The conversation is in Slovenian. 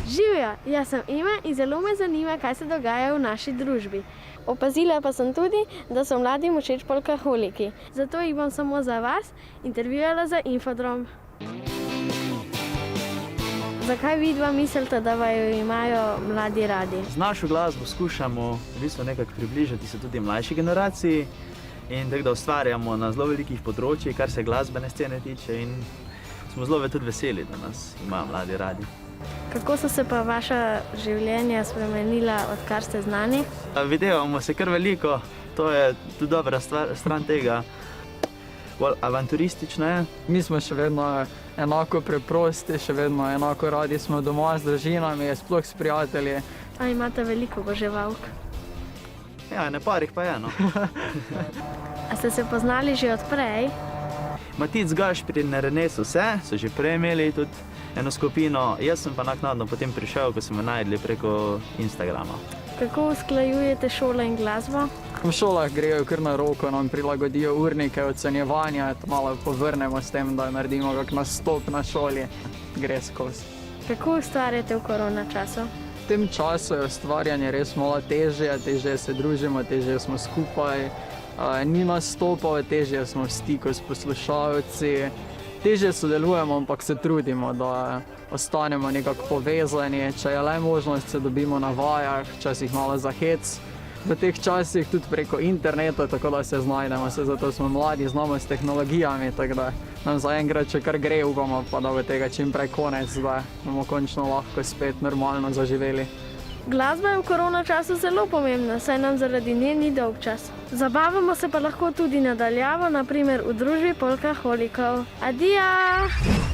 Živjo, jaz sem Ema in zelo me zanima, kaj se dogaja v naši družbi. Opazila pa sem tudi, da so mladim všeč polkaholiki. Zato jih bom samo za vas intervjuvala za Infodrom. Zakaj vidva mislite, da vaju imajo mladi radi? Z našo glasbo skušamo v bistvu nekako približati se tudi mlajši generaciji in tako da ustvarjamo na zelo velikih področjih, kar se glasbene scene tiče, in smo zelo tudi veseli, da nas imajo mladi radi. Kako so se pa vaša življenja spremenila, odkar ste znani? Videvamo se kar veliko, to je tudi dobra stran tega. Bolj avanturistično je. Mi smo še vedno enako preprosti, še vedno enako radi smo doma z družinami, sploh s prijatelji. A imate veliko oboževalk? Ja, ne parih pa je, no. A ste se poznali že od prej? Matic, Gašprin, Renes, vse so že prej imeli tudi eno skupino, jaz sem pa naknadno potem prišel, ko smo me najdli preko Instagrama. Kako usklajujete šolo in glasbo? V šolah grejo kar na roko, nam prilagodijo urnike, ocenjevanja, malo povrnemo s tem, da naredimo kak nastop na šoli, gre skozi. Kako ustvarjate v korona času? V tem času je ustvarjanje res malo težje se družimo, težje smo skupaj, ni nastopov, težje smo v stiku s poslušalci, težje sodelujemo, ampak se trudimo, da ostanemo nekako povezani, če je le možnost, se dobimo na vajah, včasih malo za hec. V teh časih tudi preko interneta, tako da se znajdemo, zato smo mladi, znamo s tehnologijami, tako da nam zaenkrat še kar gre, upamo pa, da bo tega čim prej konec, da bomo končno lahko spet normalno zaživeli. Glasba je v korona času zelo pomembna, saj nam zaradi nje ni dolgčas. Zabavamo se pa lahko tudi nadaljavo, na primer v družbi polkaholikov. Adija!